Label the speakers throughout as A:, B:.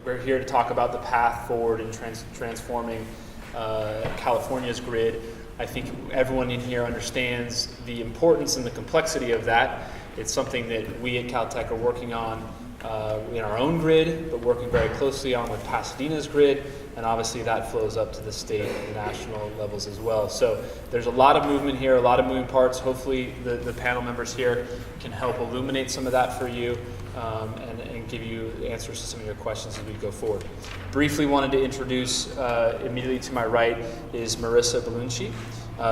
A: we're here to talk about the path forward in transforming California's grid. I think everyone in here understands the importance and the complexity of that. It's something that we at Caltech are working on in our own grid, but working very closely on with Pasadena's grid, and obviously that flows up to the state and national levels as well. So there's a lot of movement here, a lot of moving parts. Hopefully the panel members here can help illuminate some of that for you and give you answers to some of your questions as we go forward. Briefly wanted to introduce, immediately to my right is Marissa Blunschi.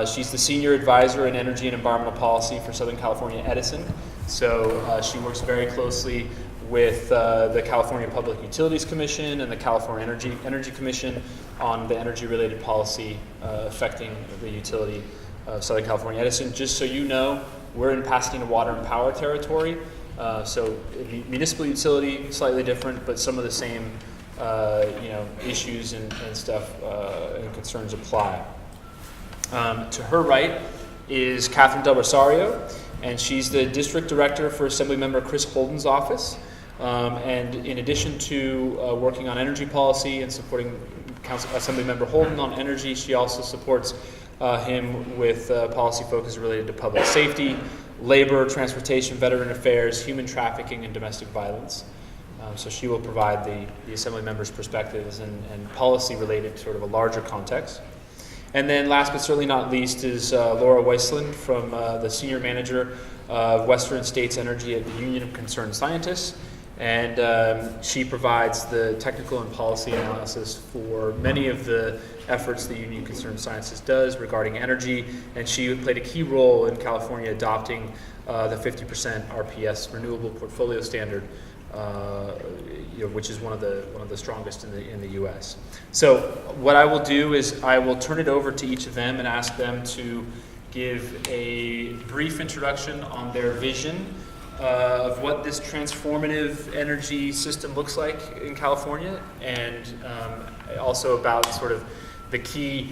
A: She's the Senior Advisor in Energy and Environmental Policy for Southern California Edison. So she works very closely with the California Public Utilities Commission and the California Energy Commission on the energy-related policy affecting the utility of Southern California Edison. Just so you know, we're in Pasadena Water and Power territory, so municipal utility, slightly different, but some of the same issues and stuff and concerns apply. To her right is Catherine Del Rosario, and she's the District Director for Assemblymember HOlden's office. And in addition to working on energy policy and supporting Assemblymember HOlden on energy, she also supports him with policy focus related to public safety, labor, transportation, veteran affairs, human trafficking, and domestic violence. So she will provide the Assembly members' perspectives and policy related to sort of a larger context. And then last but certainly not least is Laura Wisland, from the Senior Manager of Western States Energy at the Union of Concerned Scientists. And she provides the technical and policy analysis for many of the efforts the Union of Concerned Scientists does regarding energy. And she played a key role in California adopting the 50% RPS renewable portfolio standard, which is one of the strongest in the U.S. So what I will do is I will turn it over to each of them and ask them to give a brief introduction on their vision of what this transformative energy system looks like in California, and also about sort of the key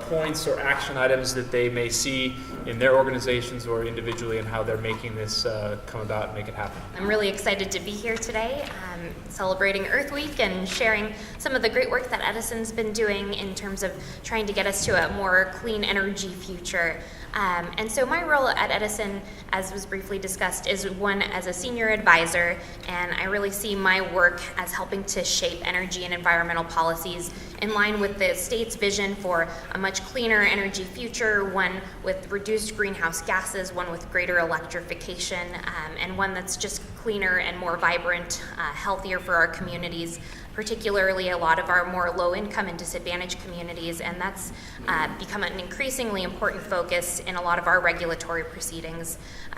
A: points or action items that they may see in their organizations or individually, and how they're making this come about and make it happen.
B: I'm really excited to be here today, celebrating Earth Week and sharing some of the great work that Edison's been doing in terms of trying to get us to a more clean energy future. And so my role at Edison, as was briefly discussed, is one as a senior advisor, and I really see my work as helping to shape energy and environmental policies in line with the state's vision for a much cleaner energy future, one with reduced greenhouse gases, one with greater electrification, and one that's just cleaner and more vibrant, healthier for our communities, particularly a lot of our more low-income and disadvantaged communities, and that's become an increasingly important focus in a lot of our regulatory proceedings.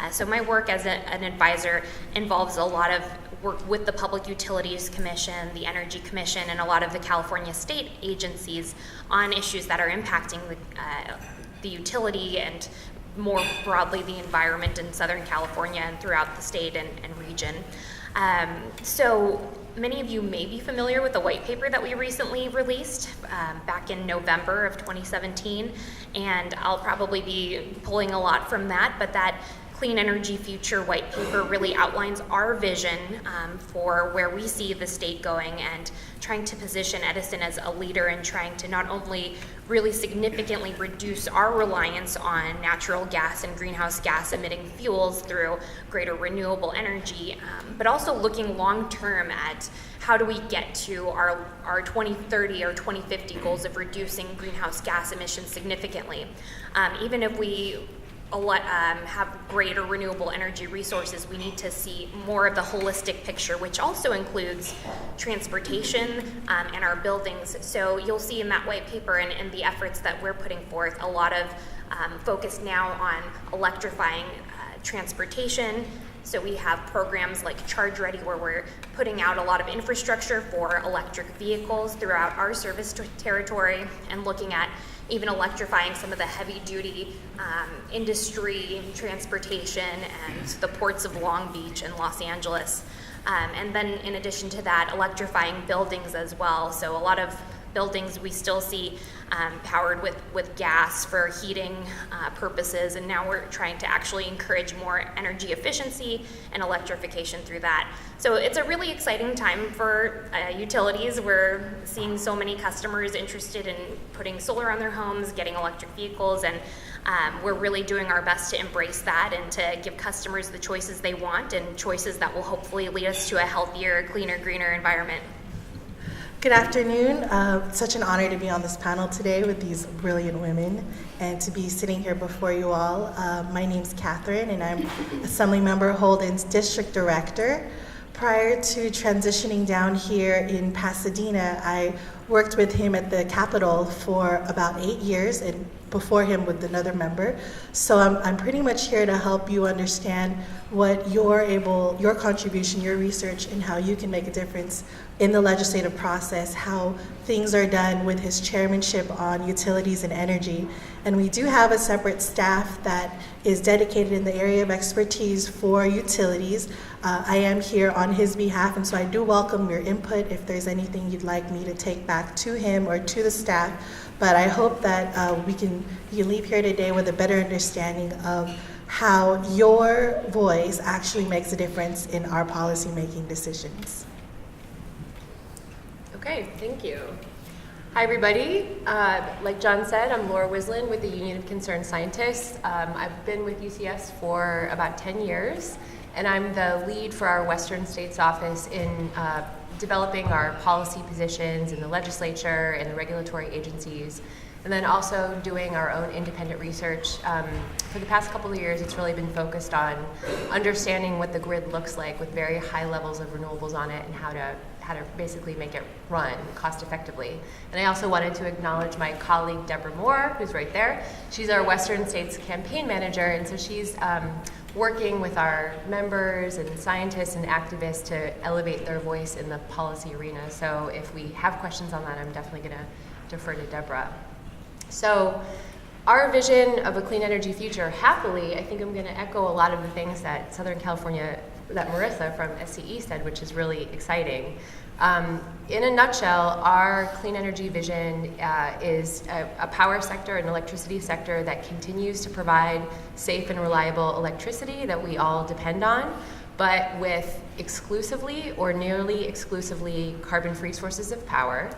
B: So my work as an advisor involves a lot of work with the Public Utilities Commission, the Energy Commission, and a lot of the California state agencies on issues that are impacting the utility and more broadly the environment in Southern California and throughout the state and region. So many of you may be familiar with the white paper that we recently released back in November of 2017, and I'll probably be pulling a lot from that, but that Clean Energy Future white paper really outlines our vision for where we see the state going, and trying to position Edison as a leader in trying to not only really significantly reduce our reliance on natural gas and greenhouse gas emitting fuels through greater renewable energy, but also looking long term at how do we get to our 2030 or 2050 goals of reducing greenhouse gas emissions significantly. Even if we have greater renewable energy resources, we need to see more of the holistic picture, which also includes transportation and our buildings. So you'll see in that white paper and the efforts that we're putting forth a lot of focus now on electrifying transportation. So we have programs like Charge Ready, where we're putting out a lot of infrastructure for electric vehicles throughout our service territory, and looking at even electrifying some of the heavy-duty industry, transportation, and the ports of Long Beach and Los Angeles. And then in addition to that, electrifying buildings as well. So a lot of buildings we still see powered with gas for heating purposes, and now we're trying to actually encourage more energy efficiency and electrification through that. So it's a really exciting time for utilities. We're seeing so many customers interested in putting solar on their homes, getting electric vehicles, and we're really doing our best to embrace that and to give customers the choices they want and choices that will hopefully lead us to a healthier, cleaner, greener environment.
C: Good afternoon. Such an honor to be on this panel today with these brilliant women and to be sitting here before you all. My name's Catherine, and I'm Assemblymember HOlden's District Director. Prior to transitioning down here in Pasadena, I worked with him at the Capitol for about 8 years, and before him with another member. So I'm pretty much here to help you understand what your contribution, your research, and how you can make a difference in the legislative process, how things are done with his chairmanship on utilities and energy. And we do have a separate staff that is dedicated in the area of expertise for utilities. I am here on his behalf, and so I do welcome your input if there's anything you'd like me to take back to him or to the staff. But I hope that you leave here today with a better understanding of how your voice actually makes a difference in our policy-making decisions.
D: Okay, thank you. Hi, everybody. Like John said, I'm Laura Wisland with the Union of Concerned Scientists. I've been with UCS for about 10 years, and I'm the lead for our Western States office in developing our policy positions in the legislature and the regulatory agencies, and then also doing our own independent research. For the past couple of years, it's really been focused on understanding what the grid looks like with very high levels of renewables on it and how to basically make it run cost effectively. And I also wanted to acknowledge my colleague Deborah Moore, who's right there. She's our Western States campaign manager, and so she's working with our members and scientists and activists to elevate their voice in the policy arena. So if we have questions on that, I'm definitely going to defer to Deborah. So our vision of a clean energy future, happily, I think I'm going to echo a lot of the things that Southern California, that Marissa from SCE said, which is really exciting. In a nutshell, our clean energy vision is a power sector, an electricity sector that continues to provide safe and reliable electricity that we all depend on, but with exclusively or nearly exclusively carbon-free sources of power.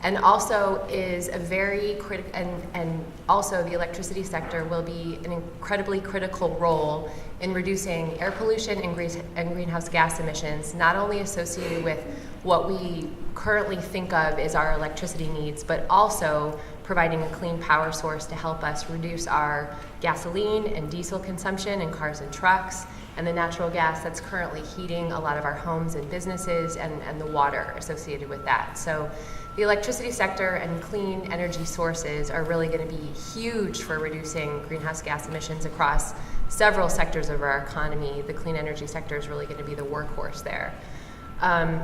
D: And also is a very critical, and also the electricity sector will be an incredibly critical role in reducing air pollution and greenhouse gas emissions, not only associated with what we currently think of as our electricity needs, but also providing a clean power source to help us reduce our gasoline and diesel consumption in cars and trucks, and the natural gas that's currently heating a lot of our homes and businesses, and the water associated with that. So the electricity sector and clean energy sources are really going to be huge for reducing greenhouse gas emissions across several sectors of our economy. The clean energy sector is really going to be the workhorse there.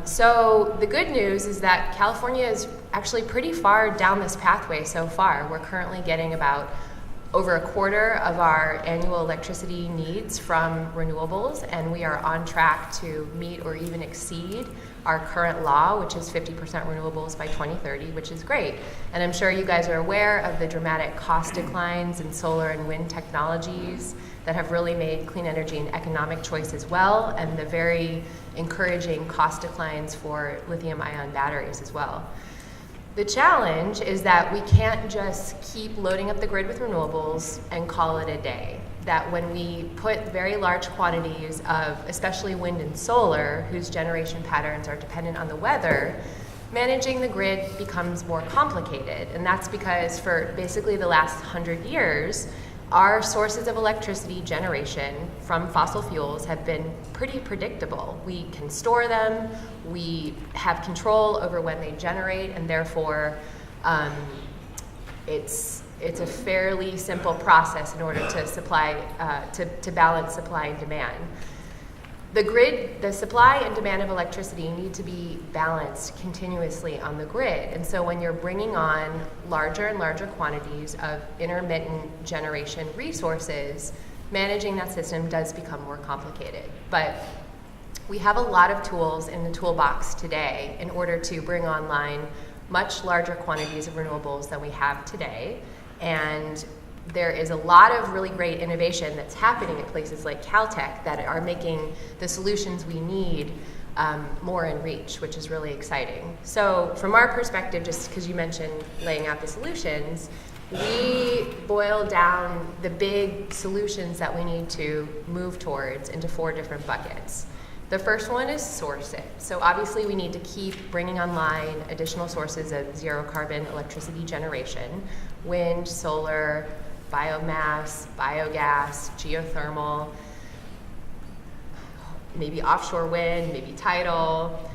D: So the good news is that California is actually pretty far down this pathway so far. We're currently getting about over a quarter of our annual electricity needs from renewables, and we are on track to meet or even exceed our current law, which is 50% renewables by 2030, which is great. And I'm sure you guys are aware of the dramatic cost declines in solar and wind technologies that have really made clean energy an economic choice as well, and the very encouraging cost declines for lithium-ion batteries as well. The challenge is that we can't just keep loading up the grid with renewables and call it a day. That when we put very large quantities of especially wind and solar, whose generation patterns are dependent on the weather, managing the grid becomes more complicated. And that's because for basically the last 100 years, our sources of electricity generation from fossil fuels have been pretty predictable. We can store them, we have control over when they generate, and therefore it's a fairly simple process in order to supply, to balance supply and demand. The grid, the supply and demand of electricity need to be balanced continuously on the grid. And so when you're bringing on larger and larger quantities of intermittent generation resources, managing that system does become more complicated. But we have a lot of tools in the toolbox today in order to bring online much larger quantities of renewables than we have today. And there is a lot of really great innovation that's happening at places like Caltech that are making the solutions we need more in reach, which is really exciting. So from our perspective, just because you mentioned laying out the solutions, we boil down the big solutions that we need to move towards into 4 different buckets. The first one is source it. So obviously we need to keep bringing online additional sources of zero carbon electricity generation: wind, solar, biomass, biogas, geothermal, maybe offshore wind, maybe tidal.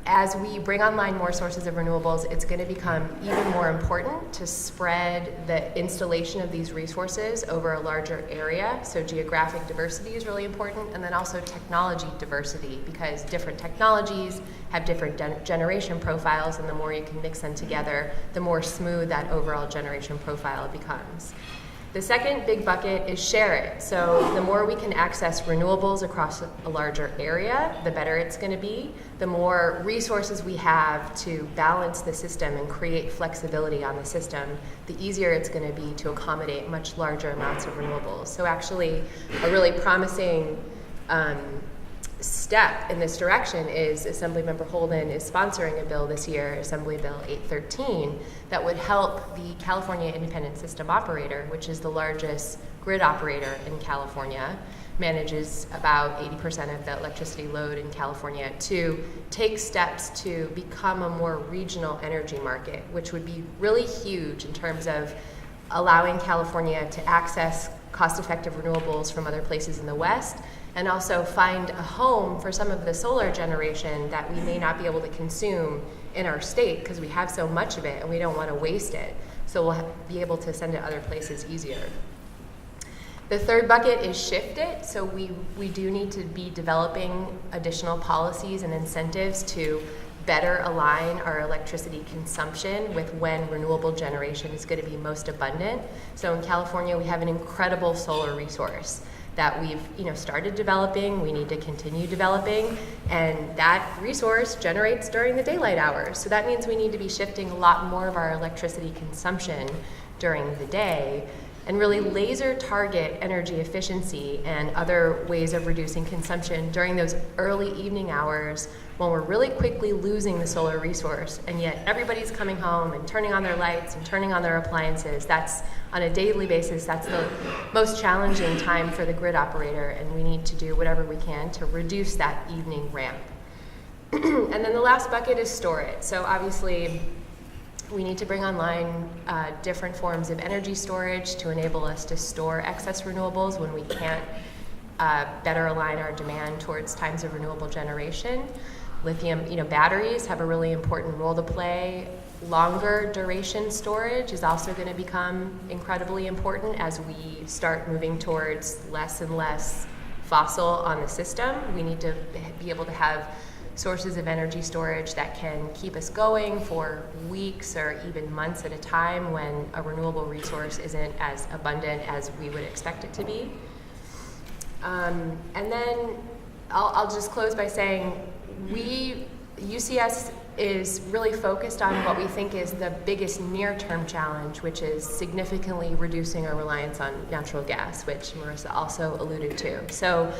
D: As we bring online more sources of renewables, it's going to become even more important to spread the installation of these resources over a larger area. So geographic diversity is really important, and then also technology diversity, because different technologies have different generation profiles, and the more you can mix them together, the more smooth that overall generation profile becomes. The second big bucket is share it. So the more we can access renewables across a larger area, the better it's going to be. The more resources we have to balance the system and create flexibility on the system, the easier it's going to be to accommodate much larger amounts of renewables. So actually, a really promising step in this direction is Assemblymember HOlden is sponsoring a bill this year, Assembly Bill 813, that would help the California Independent System Operator, which is the largest grid operator in California, manages about 80% of the electricity load in California, to take steps to become a more regional energy market, which would be really huge in terms of allowing California to access cost-effective renewables from other places in the West, and also find a home for some of the solar generation that we may not be able to consume in our state because we have so much of it and we don't want to waste it. So we'll be able to send it other places easier. The third bucket is shift it. So we do need to be developing additional policies and incentives to better align our electricity consumption with when renewable generation is going to be most abundant. So in California, we have an incredible solar resource that we've started developing, we need to continue developing, and that resource generates during the daylight hours. So that means we need to be shifting a lot more of our electricity consumption during the day and really laser target energy efficiency and other ways of reducing consumption during those early evening hours when we're really quickly losing the solar resource, and yet everybody's coming home and turning on their lights and turning on their appliances. That's on a daily basis, that's the most challenging time for the grid operator, and we need to do whatever we can to reduce that evening ramp. And then the last bucket is store it. So obviously, we need to bring online different forms of energy storage to enable us to store excess renewables when we can't better align our demand towards times of renewable generation. Lithium, batteries have a really important role to play. Longer duration storage is also going to become incredibly important as we start moving towards less and less fossil on the system. We need to be able to have sources of energy storage that can keep us going for weeks or even months at a time when a renewable resource isn't as abundant as we would expect it to be. And then I'll just close by saying UCS is really focused on what we think is the biggest near-term challenge, which is significantly reducing our reliance on natural gas, which Marissa also alluded to. So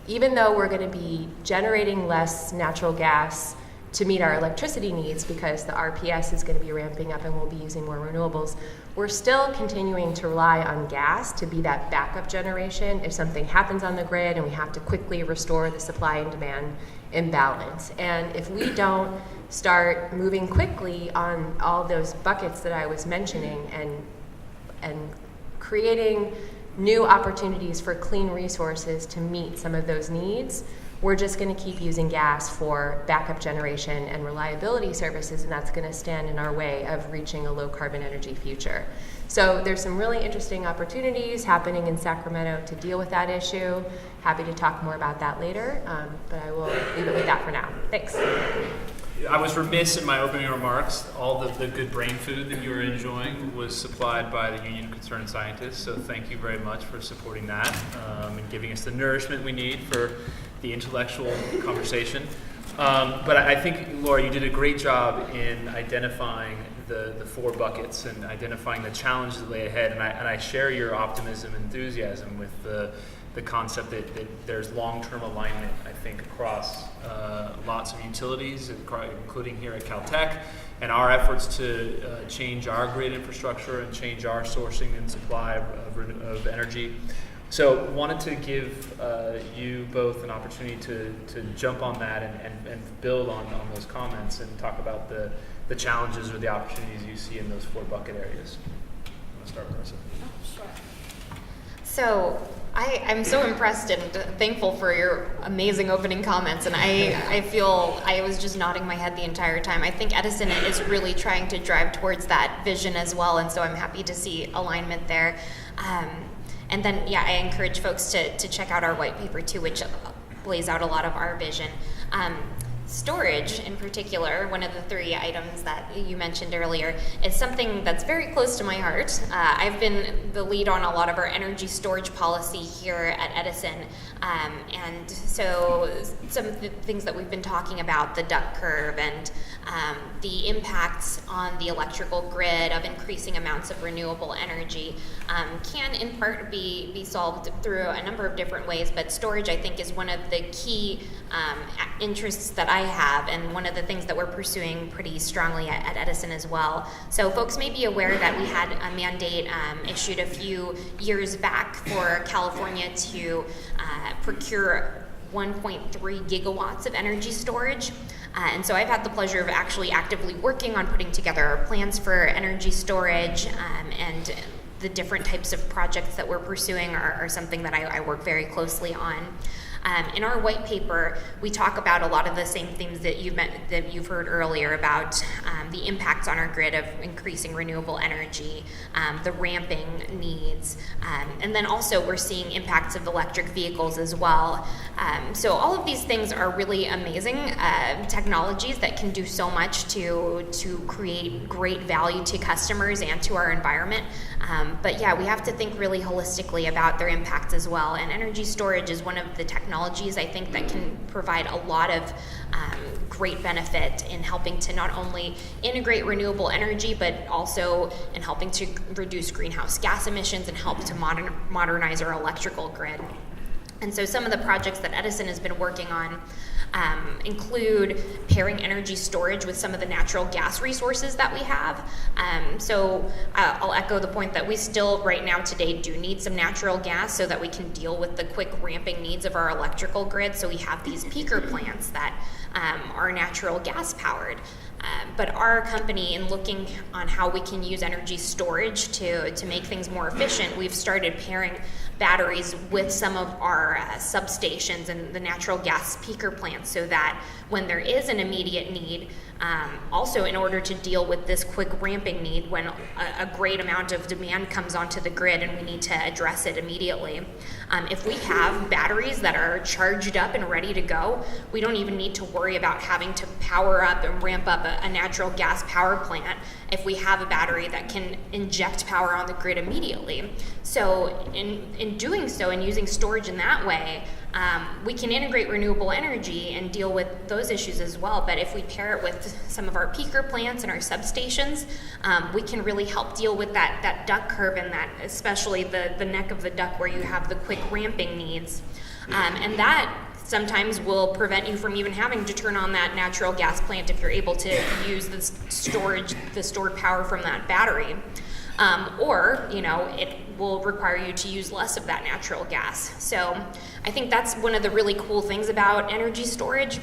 D: even though we're going to be generating less natural gas to meet our electricity needs because the RPS is going to be ramping up and we'll be using more renewables, we're still continuing to rely on gas to be that backup generation if something happens on the grid and we have to quickly restore the supply and demand imbalance. And if we don't start moving quickly on all those buckets that I was mentioning and creating new opportunities for clean resources to meet some of those needs, we're just going to keep using gas for backup generation and reliability services, and that's going to stand in our way of reaching a low carbon energy future. So there's some really interesting opportunities happening in Sacramento to deal with that issue. Happy to talk more about that later, but I will leave it with that for now. Thanks.
A: I was remiss in my opening remarks. All the good brain food that you were enjoying was supplied by the Union of Concerned Scientists, so thank you very much for supporting that and giving us the nourishment we need for the intellectual conversation. But I think, Laura, you did a great job in identifying the 4 buckets and identifying the challenges that lay ahead. And I share your optimism and enthusiasm with the concept that there's long-term alignment, I think, across lots of utilities, including here at Caltech, and our efforts to change our grid infrastructure and change our sourcing and supply of energy. So wanted to give you both an opportunity to jump on that and build on those comments and talk about the challenges or the opportunities you see in those 4 bucket areas. I'm going to start, Marissa.
B: Oh, sure. So I'm so impressed and thankful for your amazing opening comments, and I feel I was just nodding my head the entire time. I think Edison is really trying to drive towards that vision as well, and so I'm happy to see alignment there. And then, I encourage folks to check out our white paper too, which lays out a lot of our vision. Storage, in particular, one of the 3 items that you mentioned earlier, is something that's very close to my heart. I've been the lead on a lot of our energy storage policy here at Edison, and so some of the things that we've been talking about, the duck curve and the impacts on the electrical grid of increasing amounts of renewable energy, can in part be solved through a number of different ways, but storage, I think, is one of the key interests that I have, and one of the things that we're pursuing pretty strongly at Edison as well. So folks may be aware that we had a mandate issued a few years back for California to procure 1.3 gigawatts of energy storage. And so I've had the pleasure of actually actively working on putting together our plans for energy storage, and the different types of projects that we're pursuing are something that I work very closely on. In our white paper, we talk about a lot of the same things that you've heard earlier about the impacts on our grid of increasing renewable energy, the ramping needs, and then also we're seeing impacts of electric vehicles as well. So all of these things are really amazing technologies that can do so much to create great value to customers and to our environment. But we have to think really holistically about their impacts as well. And energy storage is one of the technologies I think that can provide a lot of great benefit in helping to not only integrate renewable energy, but also in helping to reduce greenhouse gas emissions and help to modernize our electrical grid. And so some of the projects that Edison has been working on include pairing energy storage with some of the natural gas resources that we have. So I'll echo the point that we still right now today do need some natural gas so that we can deal with the quick ramping needs of our electrical grid. So we have these peaker plants that are natural gas powered. But our company, in looking on how we can use energy storage to make things more efficient, we've started pairing batteries with some of our substations and the natural gas peaker plants, so that when there is an immediate need, also in order to deal with this quick ramping need when a great amount of demand comes onto the grid and we need to address it immediately. If we have batteries that are charged up and ready to go, we don't even need to worry about having to power up and ramp up a natural gas power plant if we have a battery that can inject power on the grid immediately. So in doing so and using storage in that way, we can integrate renewable energy and deal with those issues as well. But if we pair it with some of our peaker plants and our substations, we can really help deal with that duck curve, and that especially the neck of the duck where you have the quick ramping needs. And that sometimes will prevent you from even having to turn on that natural gas plant if you're able to use the stored power from that battery. Or it will require you to use less of that natural gas. So I think that's one of the really cool things about energy storage.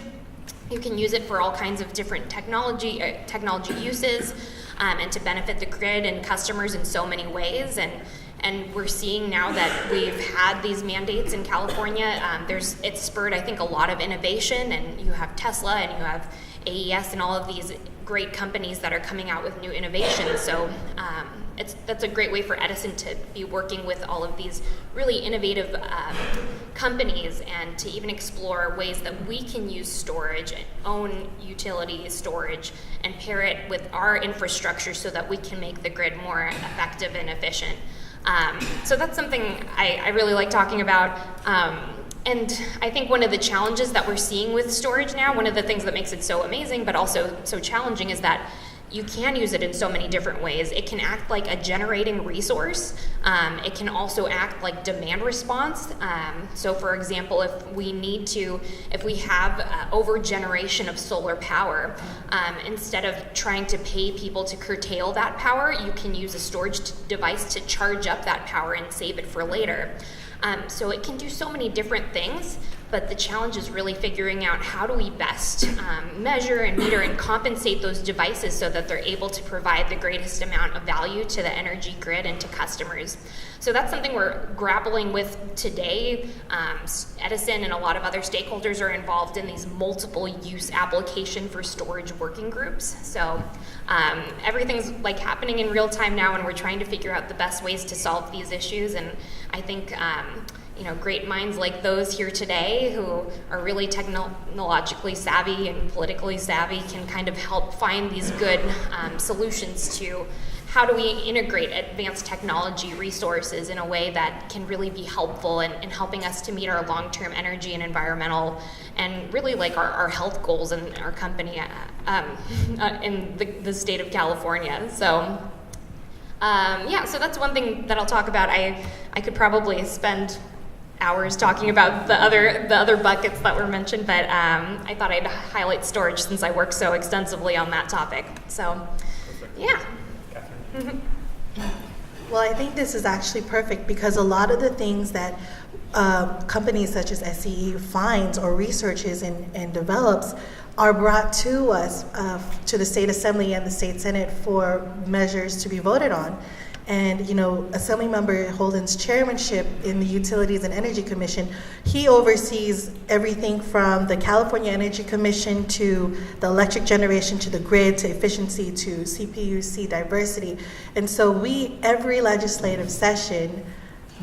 B: You can use it for all kinds of different technology uses, and to benefit the grid and customers in so many ways. And we're seeing now that we've had these mandates in California, it's spurred, I think, a lot of innovation, and you have Tesla and you have AES and all of these great companies that are coming out with new innovations. So that's a great way for Edison to be working with all of these really innovative companies, and to even explore ways that we can use storage, own utility storage, and pair it with our infrastructure so that we can make the grid more effective and efficient. So that's something I really like talking about. And I think one of the challenges that we're seeing with storage now, one of the things that makes it so amazing but also so challenging, is that you can use it in so many different ways. It can act like a generating resource. It can also act like demand response. So for example, if we have over generation of solar power, instead of trying to pay people to curtail that power, you can use a storage device to charge up that power and save it for later. So it can do so many different things, but the challenge is really figuring out how do we best measure and meter and compensate those devices so that they're able to provide the greatest amount of value to the energy grid and to customers. So that's something we're grappling with today. Edison and a lot of other stakeholders are involved in these multiple use application for storage working groups. So everything's like happening in real time now, and we're trying to figure out the best ways to solve these issues. And I think great minds like those here today who are really technologically savvy and politically savvy can kind of help find these good solutions to how do we integrate advanced technology resources in a way that can really be helpful in helping us to meet our long-term energy and environmental and really like our health goals in our company in the state of California. So so that's one thing that I'll talk about. I could probably spend hours talking about the other buckets that were mentioned, but I thought I'd highlight storage since I work so extensively on that topic. So, yeah.
C: Well, I think this is actually perfect because a lot of the things that companies such as SCE finds or researches and develops are brought to us, to the State Assembly and the State Senate for measures to be voted on. And, Assemblymember HOlden's chairmanship in the Utilities and Energy Commission, he oversees everything from the California Energy Commission to the electric generation to the grid to efficiency to CPUC diversity. And so every legislative session,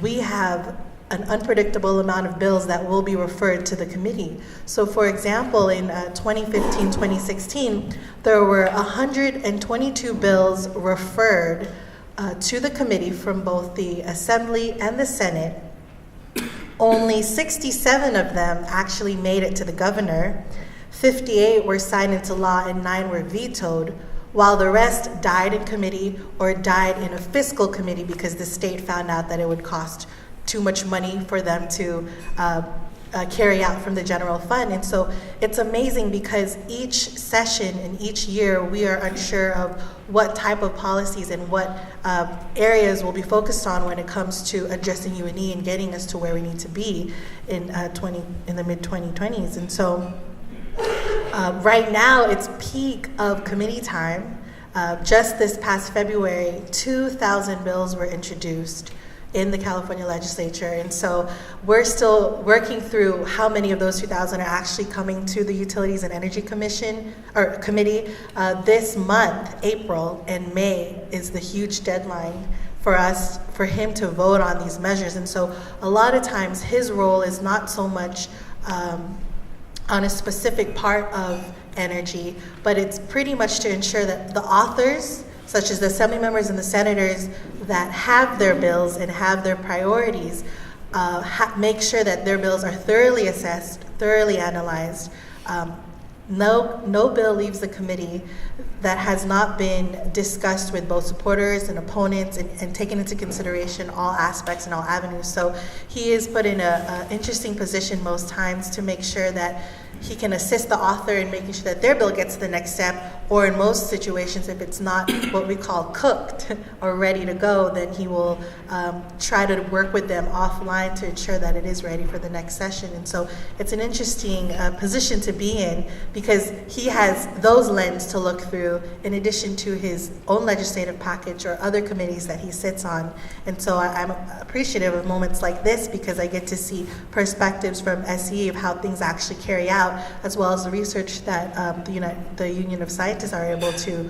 C: we have an unpredictable amount of bills that will be referred to the committee. So for example, in 2015-2016, there were 122 bills referred to the committee from both the Assembly and the Senate. Only 67 of them actually made it to the governor. 58 were signed into law and 9 were vetoed, while the rest died in committee or died in a fiscal committee because the state found out that it would cost too much money for them to carry out from the general fund. And so it's amazing because each session and each year we are unsure of what type of policies and what areas will be focused on when it comes to addressing UNE and getting us to where we need to be in the mid-2020s. And so right now it's peak of committee time. Just this past February, 2,000 bills were introduced in the California legislature. And so we're still working through how many of those 2,000 are actually coming to the Utilities and Energy Commission or committee. This month, April and May, is the huge deadline for him to vote on these measures. And so a lot of times his role is not so much on a specific part of energy, but it's pretty much to ensure that the authors, such as the Assembly members and the senators that have their bills and have their priorities, make sure that their bills are thoroughly assessed, thoroughly analyzed. No bill leaves the committee that has not been discussed with both supporters and opponents and taken into consideration all aspects and all avenues. So he is put in an interesting position most times to make sure that he can assist the author in making sure that their bill gets to the next step, or in most situations, if it's not what we call cooked or ready to go, then he will try to work with them offline to ensure that it is ready for the next session. And so it's an interesting position to be in because he has those lenses to look through in addition to his own legislative package or other committees that he sits on. And so I'm appreciative of moments like this because I get to see perspectives from SE of how things actually carry out, as well as the research that the Union of Scientists are able to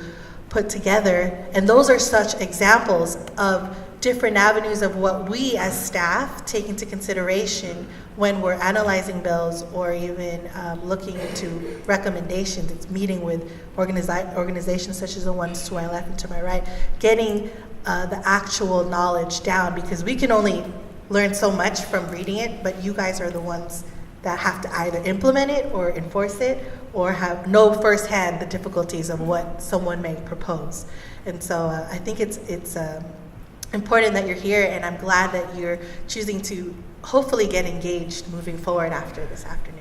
C: put together. And those are such examples of different avenues of what we as staff take into consideration when we're analyzing bills or even looking into recommendations. It's meeting with organizations such as the ones to my left and to my right, getting the actual knowledge down, because we can only learn so much from reading it, but you guys are the ones that have to either implement it or enforce it or know firsthand the difficulties of what someone may propose. And so I think it's important that you're here, and I'm glad that you're choosing to hopefully get engaged moving forward after this afternoon.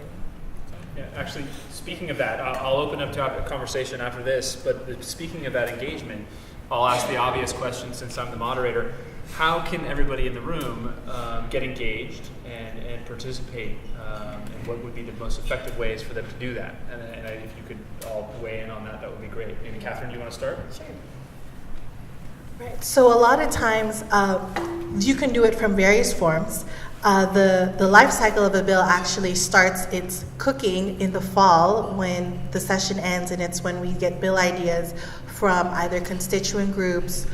A: Yeah, actually, speaking of that, I'll open up to a conversation after this, but speaking of that engagement, I'll ask the obvious question since I'm the moderator. How can everybody in the room get engaged and participate, and what would be the most effective ways for them to do that? And if you could all weigh in on that, that would be great. Maybe Catherine, do you want to start?
C: Sure. Right. So a lot of times you can do it from various forms. The life cycle of a bill actually starts its cooking in the fall when the session ends, and it's when we get bill ideas from either constituent groups,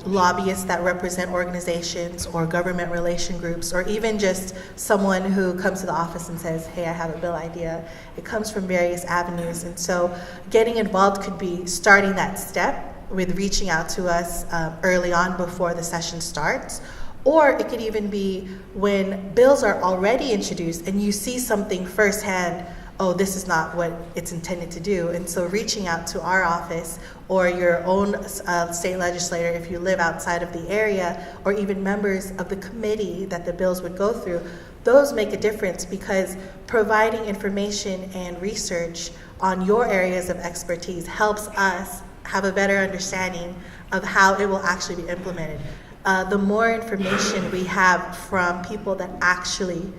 C: lobbyists that represent organizations or government relation groups, or even just someone who comes to the office and says, hey, I have a bill idea. It comes from various avenues. And so getting involved could be starting that step with reaching out to us early on before the session starts. Or it could even be when bills are already introduced and you see something firsthand, oh, this is not what it's intended to do. And so reaching out to our office or your own state legislator if you live outside of the area, or even members of the committee that the bills would go through, those make a difference, because providing information and research on your areas of expertise helps us have a better understanding of how it will actually be implemented. The more information we have from people that actually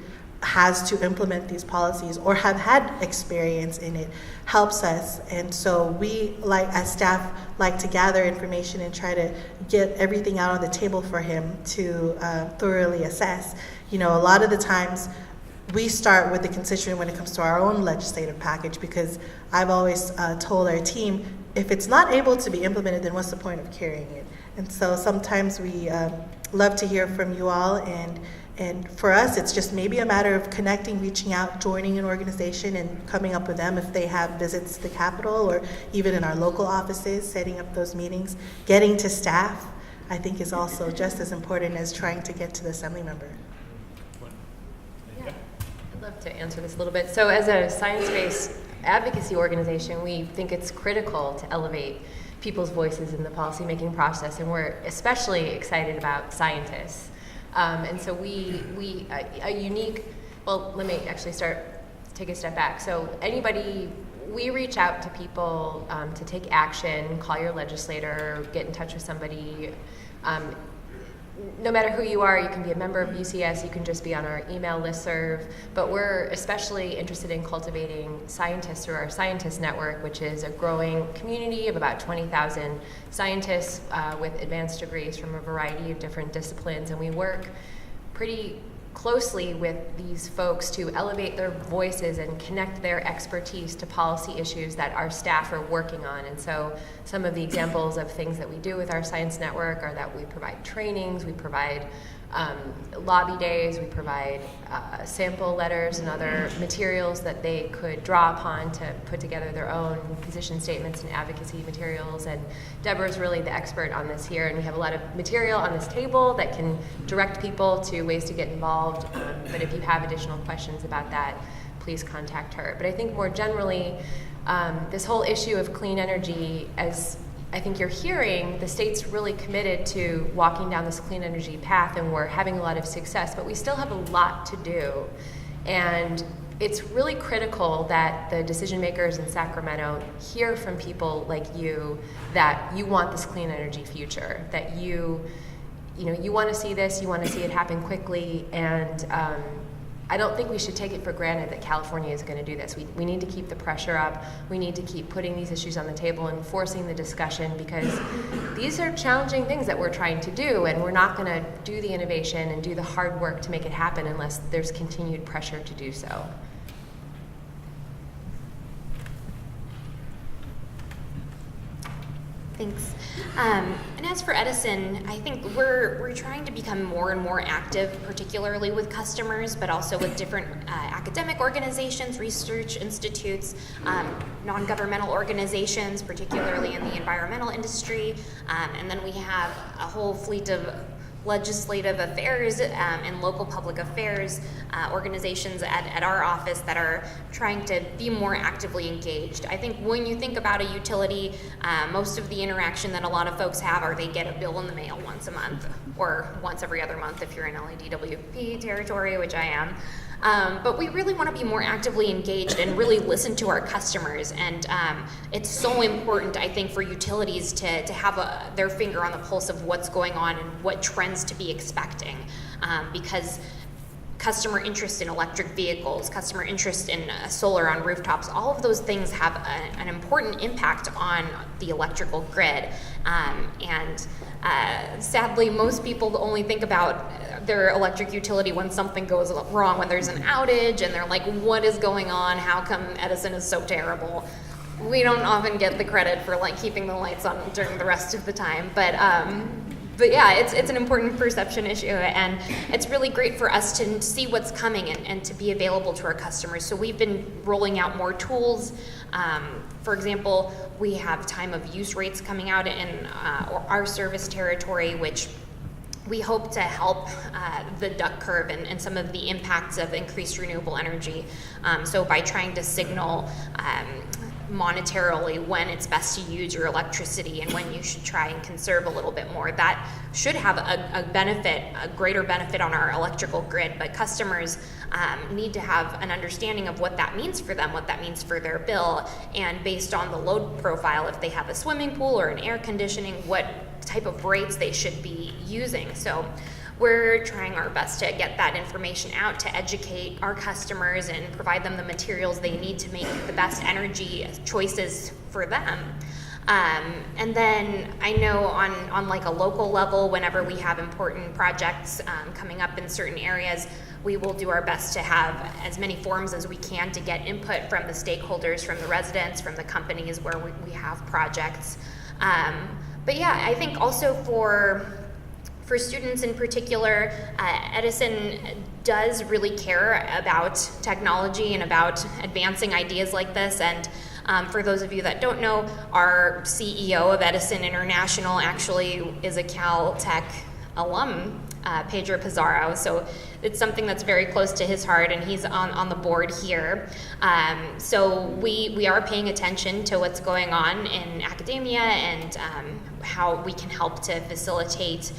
C: has to implement these policies or have had experience in it helps us. And so we, like as staff, like to gather information and try to get everything out on the table for him to thoroughly assess. You know, a lot of the times we start with the constituent when it comes to our own legislative package, because I've always told our team, if it's not able to be implemented, then what's the point of carrying it? And so sometimes we love to hear from you all, and for us, it's just maybe a matter of connecting, reaching out, joining an organization, and coming up with them if they have visits to the Capitol or even in our local offices, setting up those meetings. Getting to staff, I think, is also just as important as trying to get to the Assemblymember.
D: Yeah, I'd love to answer this a little bit. So as a science-based advocacy organization, we think it's critical to elevate people's voices in the policymaking process, and we're especially excited about scientists. And so a unique, well, let me actually take a step back. So we reach out to people to take action, call your legislator, get in touch with somebody. No matter who you are, you can be a member of UCS, you can just be on our email listserv, but we're especially interested in cultivating scientists through our scientist network, which is a growing community of about 20,000 scientists with advanced degrees from a variety of different disciplines, and we work pretty closely with these folks to elevate their voices and connect their expertise to policy issues that our staff are working on. And so some of the examples of things that we do with our science network are that we provide trainings, we provide lobby days, we provide sample letters and other materials that they could draw upon to put together their own position statements and advocacy materials. And Deborah's really the expert on this here, and we have a lot of material on this table that can direct people to ways to get involved. But if you have additional questions about that, please contact her. But I think more generally, this whole issue of clean energy, as I think you're hearing, the state's really committed to walking down this clean energy path, and we're having a lot of success, but we still have a lot to do. And it's really critical that the decision makers in Sacramento hear from people like you that you want this clean energy future, that you want to see this, you want to see it happen quickly, and I don't think we should take it for granted that California is going to do this. We need to keep the pressure up. We need to keep putting these issues on the table and forcing the discussion, because these are challenging things that we're trying to do, and we're not going to do the innovation and do the hard work to make it happen unless there's continued pressure to do so.
B: Thanks. And as for Edison, I think we're trying to become more and more active, particularly with customers, but also with different academic organizations, research institutes, non-governmental organizations, particularly in the environmental industry. And then we have a whole fleet of legislative affairs and local public affairs organizations at our office that are trying to be more actively engaged. I think when you think about a utility, most of the interaction that a lot of folks have are they get a bill in the mail once a month or once every other month if you're in LADWP territory, which I am. But we really want to be more actively engaged and really listen to our customers. And it's so important, I think, for utilities to have their finger on the pulse of what's going on and what trends to be expecting. Because customer interest in electric vehicles, customer interest in solar on rooftops, all of those things have an important impact on the electrical grid. Sadly, most people only think about their electric utility when something goes wrong, when there's an outage, and they're like, what is going on? How come Edison is so terrible? We don't often get the credit for like keeping the lights on during the rest of the time, but yeah, it's an important perception issue, and it's really great for us to see what's coming and to be available to our customers. So we've been rolling out more tools. For example, we have time of use rates coming out in our service territory, which we hope to help the duck curve and some of the impacts of increased renewable energy. So by trying to signal monetarily when it's best to use your electricity and when you should try and conserve a little bit more, that should have a greater benefit on our electrical grid. But customers need to have an understanding of what that means for them, what that means for their bill, and based on the load profile, if they have a swimming pool or an air conditioning, what type of rates they should be using. So we're trying our best to get that information out to educate our customers and provide them the materials they need to make the best energy choices for them. And then I know on like a local level, whenever we have important projects coming up in certain areas, we will do our best to have as many forums as we can to get input from the stakeholders, from the residents, from the companies where we have projects. But yeah, I think also for students in particular, Edison does really care about technology and about advancing ideas like this. And for those of you that don't know, our CEO of Edison International actually is a Caltech alum, Pedro Pizarro. So it's something that's very close to his heart, and he's on the board here. So we are paying attention to what's going on in academia and how we can help to facilitate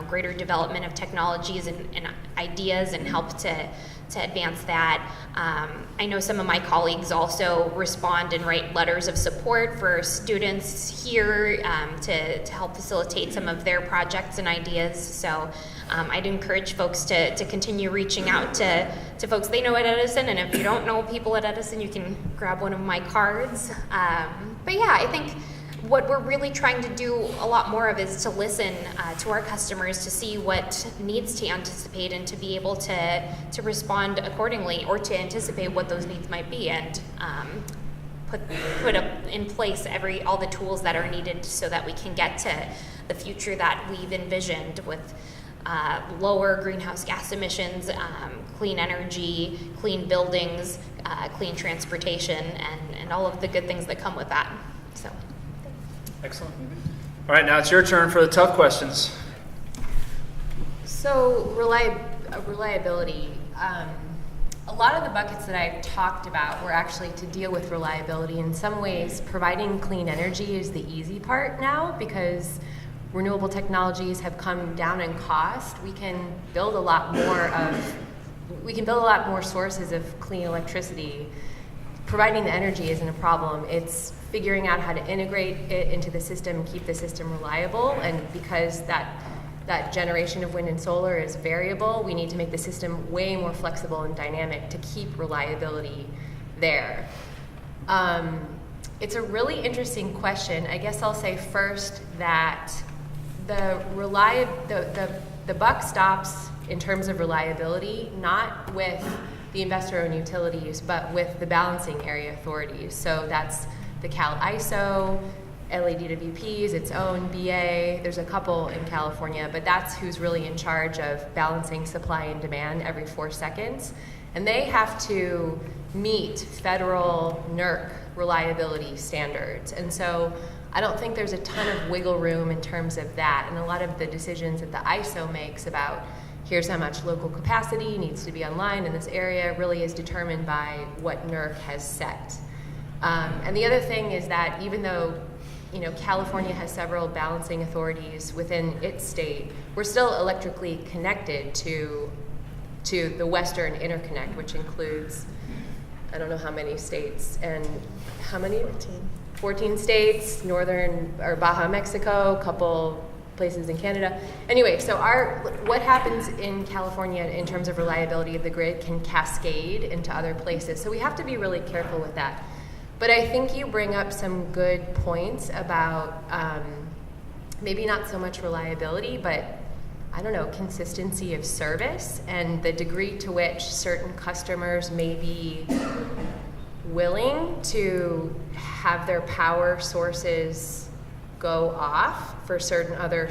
B: greater development of technologies and ideas and help to advance that. I know some of my colleagues also respond and write letters of support for students here to help facilitate some of their projects and ideas. So I'd encourage folks to continue reaching out to folks they know at Edison, and if you don't know people at Edison, you can grab one of my cards. But yeah, I think what we're really trying to do a lot more of is to listen to our customers, to see what needs to anticipate and to be able to respond accordingly, or to anticipate what those needs might be, and put up in place all the tools that are needed so that we can get to the future that we've envisioned with lower greenhouse gas emissions, clean energy, clean buildings, clean transportation, and all of the good things that come with that. So.
A: Excellent. All right, now it's your turn for the tough questions.
D: So reliability. A lot of the buckets that I've talked about were actually to deal with reliability. In some ways, providing clean energy is the easy part now because renewable technologies have come down in cost. We can build a lot more sources of clean electricity. Providing the energy isn't a problem. It's figuring out how to integrate it into the system and keep the system reliable. And because that generation of wind and solar is variable, we need to make the system way more flexible and dynamic to keep reliability there. It's a really interesting question. I guess I'll say first that the buck stops in terms of reliability, not with the investor-owned utilities, but with the balancing area authorities. So that's the Cal ISO, LADWP is its own BA. There's a couple in California, but that's who's really in charge of balancing supply and demand every 4 seconds. And they have to meet federal NERC reliability standards. And so I don't think there's a ton of wiggle room in terms of that. And a lot of the decisions that the ISO makes about here's how much local capacity needs to be online in this area really is determined by what NERC has set. And the other thing is that even though California has several balancing authorities within its state, we're still electrically connected to the Western Interconnect, which includes, I don't know how many states, and how many? 14 states, northern or Baja Mexico, a couple places in Canada. Anyway, so what happens in California in terms of reliability of the grid can cascade into other places. So we have to be really careful with that. But I think you bring up some good points about maybe not so much reliability, but I don't know, consistency of service and the degree to which certain customers may be willing to have their power sources go off for certain other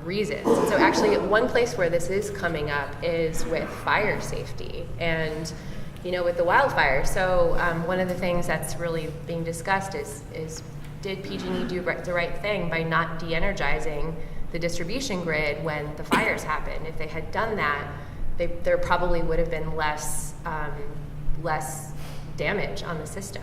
D: reasons. So actually one place where this is coming up is with fire safety and with the wildfire. So one of the things that's really being discussed is did PG&E do the right thing by not de-energizing the distribution grid when the fires happened? If they had done that, there probably would have been less damage on the system.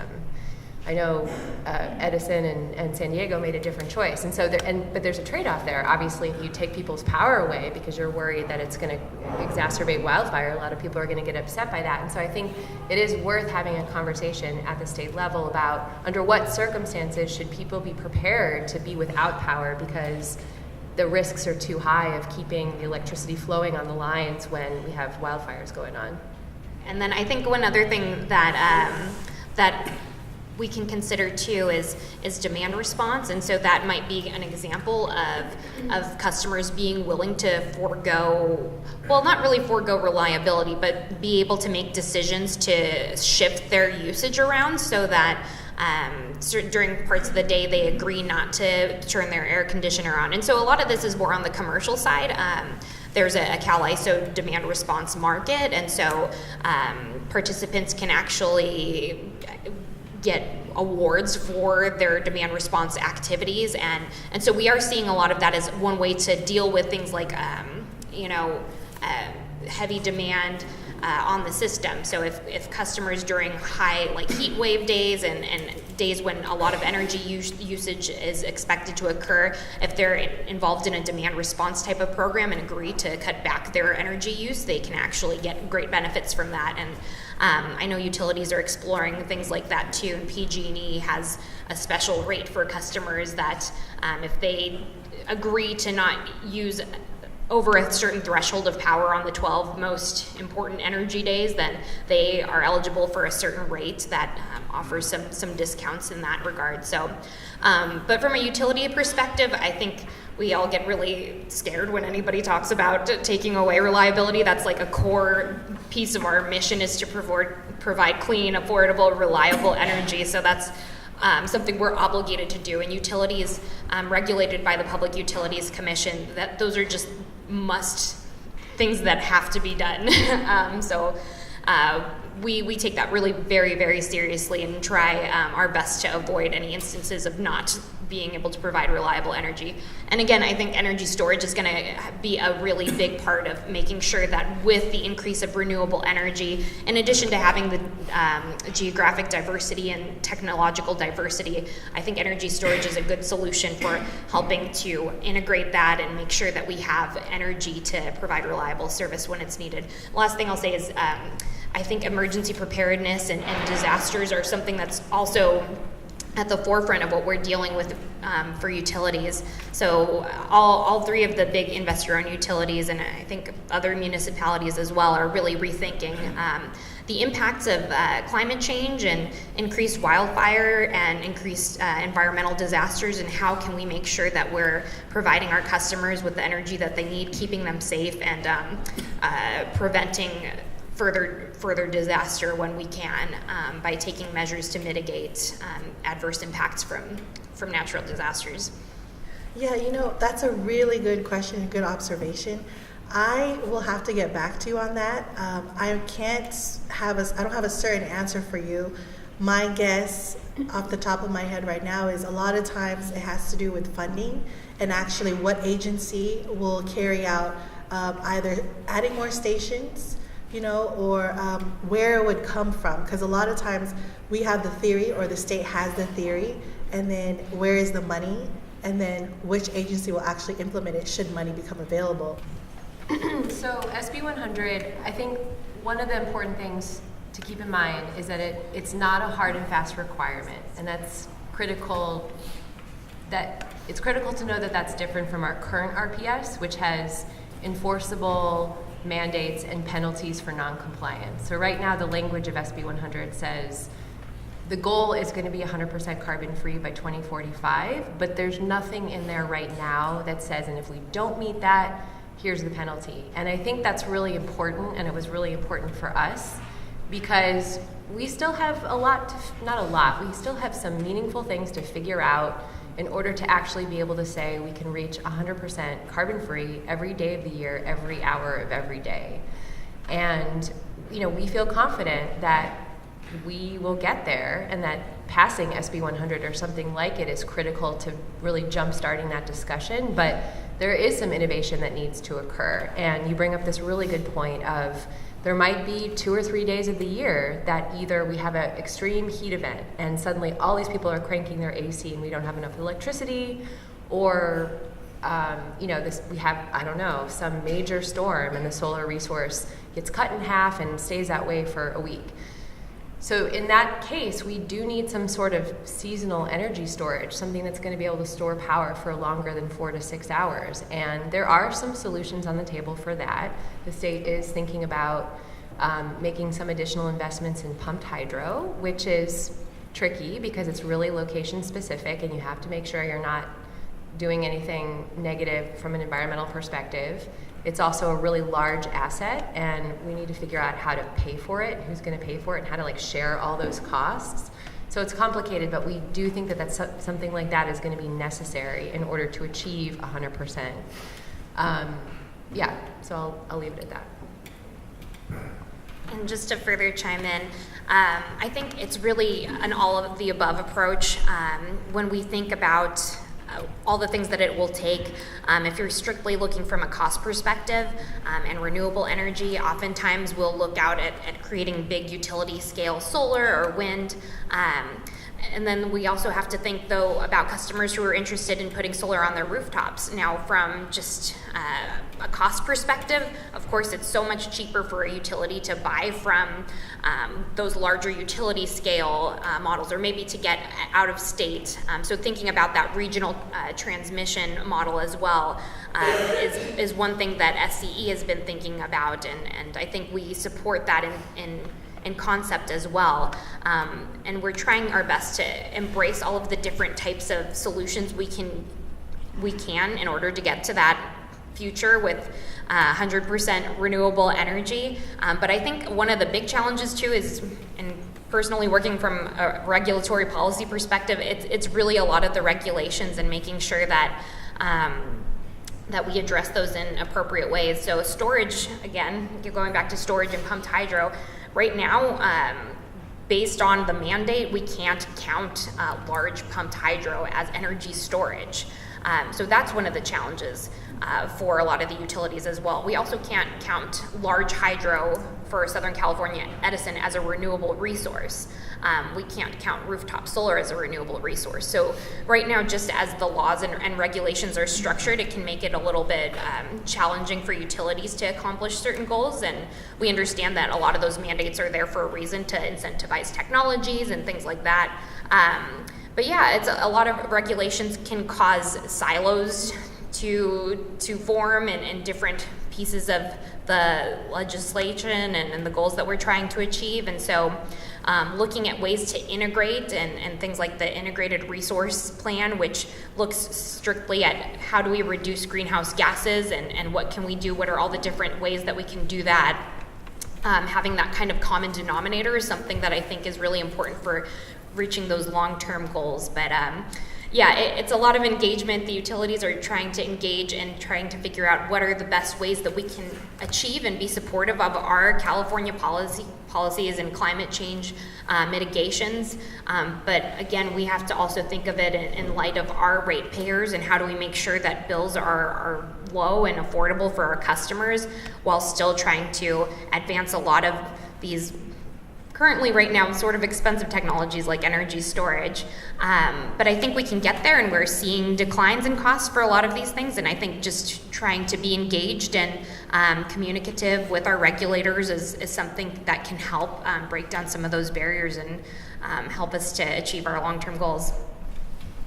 D: I know Edison and San Diego made a different choice, and so but there's a trade-off there. Obviously, if you take people's power away because you're worried that it's going to exacerbate wildfire, a lot of people are going to get upset by that. And so I think it is worth having a conversation at the state level about under what circumstances should people be prepared to be without power because the risks are too high of keeping the electricity flowing on the lines when we have wildfires going on.
B: And then I think one other thing that we can consider too is demand response, and so that might be an example of customers being willing to not really forego reliability, but be able to make decisions to shift their usage around so that during parts of the day they agree not to turn their air conditioner on. And so a lot of this is more on the commercial side. There's a Cal ISO demand response market, and so participants can actually get awards for their demand response activities, and so we are seeing a lot of that as one way to deal with things like heavy demand on the system. So if customers during high heat wave days and days when a lot of energy usage is expected to occur, if they're involved in a demand response type of program and agree to cut back their energy use, they can actually get great benefits from that. And I know utilities are exploring things like that too, and PG&E has a special rate for customers that if they agree to not use over a certain threshold of power on the 12 most important energy days, then they are eligible for a certain rate that offers some discounts in that regard. So, but from a utility perspective, I think we all get really scared when anybody talks about taking away reliability. That's like a core piece of our mission, is to provide clean, affordable, reliable energy. So that's something we're obligated to do. And utilities regulated by the Public Utilities Commission, that those are just must things that have to be done. We take that really very, very seriously and try our best to avoid any instances of not being able to provide reliable energy. And again, I think energy storage is going to be a really big part of making sure that with the increase of renewable energy, in addition to having the geographic diversity and technological diversity, I think energy storage is a good solution for helping to integrate that and make sure that we have energy to provide reliable service when it's needed. Last thing I'll say is I think emergency preparedness and disasters are something that's also at the forefront of what we're dealing with for utilities. So all three of the big investor-owned utilities, and I think other municipalities as well, are really rethinking the impacts of climate change and increased wildfire and increased environmental disasters, and how can we make sure that we're providing our customers with the energy that they need, keeping them safe, and preventing further disaster when we can, by taking measures to mitigate adverse impacts from natural disasters.
C: Yeah, that's a really good question, a good observation. I will have to get back to you on that. I don't have a certain answer for you. My guess off the top of my head right now is a lot of times it has to do with funding and actually what agency will carry out either adding more stations, or where it would come from. Because a lot of times we have the theory, or the state has the theory, and then where is the money, and then which agency will actually implement it should money become available.
D: So SB 100, I think one of the important things to keep in mind is that it's not a hard and fast requirement, and that's critical. It's critical to know that that's different from our current RPS, which has enforceable mandates and penalties for non-compliance. So right now the language of SB 100 says the goal is going to be 100% carbon-free by 2045, but there's nothing in there right now that says, and if we don't meet that, here's the penalty. And I think that's really important, and it was really important for us because we still have we still have some meaningful things to figure out in order to actually be able to say we can reach 100% carbon-free every day of the year, every hour of every day. And we feel confident that we will get there, and that passing SB 100 or something like it is critical to really jump-starting that discussion. But there is some innovation that needs to occur. And you bring up this really good point of there might be 2 or 3 days of the year that either we have an extreme heat event and suddenly all these people are cranking their AC and we don't have enough electricity, or we have, some major storm and the solar resource gets cut in half and stays that way for a week. So in that case, we do need some sort of seasonal energy storage, something that's going to be able to store power for longer than 4 to 6 hours. And there are some solutions on the table for that. The state is thinking about making some additional investments in pumped hydro, which is tricky because it's really location specific and you have to make sure you're not doing anything negative from an environmental perspective. It's also a really large asset, and we need to figure out how to pay for it, who's going to pay for it, and how to share all those costs. So it's complicated, but we do think that something like that is going to be necessary in order to achieve 100%. So I'll leave it at that.
B: And just to further chime in, I think it's really an all of the above approach when we think about all the things that it will take. If you're strictly looking from a cost perspective and renewable energy, oftentimes we'll look out at creating big utility scale solar or wind. And then we also have to think, though, about customers who are interested in putting solar on their rooftops. Now, from just a cost perspective, of course, it's so much cheaper for a utility to buy from those larger utility scale models, or maybe to get out of state. So thinking about that regional transmission model as well is one thing that SCE has been thinking about, and I think we support that in concept as well. And we're trying our best to embrace all of the different types of solutions we can in order to get to that future with 100% renewable energy. But I think one of the big challenges too is, and personally working from a regulatory policy perspective, it's really a lot of the regulations and making sure that that we address those in appropriate ways. So storage, again, going back to storage and pumped hydro, right now, based on the mandate, we can't count large pumped hydro as energy storage. So that's one of the challenges for a lot of the utilities as well. We also can't count large hydro for Southern California Edison as a renewable resource. We can't count rooftop solar as a renewable resource. So right now, just as the laws and regulations are structured, it can make it a little bit challenging for utilities to accomplish certain goals. And we understand that a lot of those mandates are there for a reason, to incentivize technologies and things like that. But yeah, it's a lot of regulations can cause silos to form in different pieces of the legislation and the goals that we're trying to achieve. And so looking at ways to integrate and things like the integrated resource plan, which looks strictly at how do we reduce greenhouse gases and what can we do, what are all the different ways that we can do that. Having that kind of common denominator is something that I think is really important for reaching those long-term goals. But it's a lot of engagement. The utilities are trying to engage and trying to figure out what are the best ways that we can achieve and be supportive of our California policies and climate change mitigations. But again, we have to also think of it in light of our ratepayers and how do we make sure that bills are low and affordable for our customers while still trying to advance a lot of these currently right now sort of expensive technologies like energy storage. But I think we can get there, and we're seeing declines in costs for a lot of these things, and I think just trying to be engaged and communicative with our regulators is something that can help break down some of those barriers and help us to achieve our long-term goals.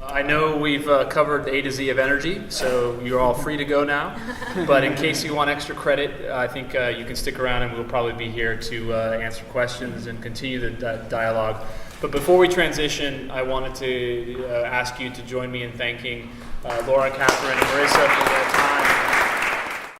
A: I know we've covered the A to Z of energy, so you're all free to go now. But in case you want extra credit, I think you can stick around and we'll probably be here to answer questions and continue the dialogue. But before we transition, I wanted to ask you to join me in thanking Laura, Catherine, and Marissa for their time.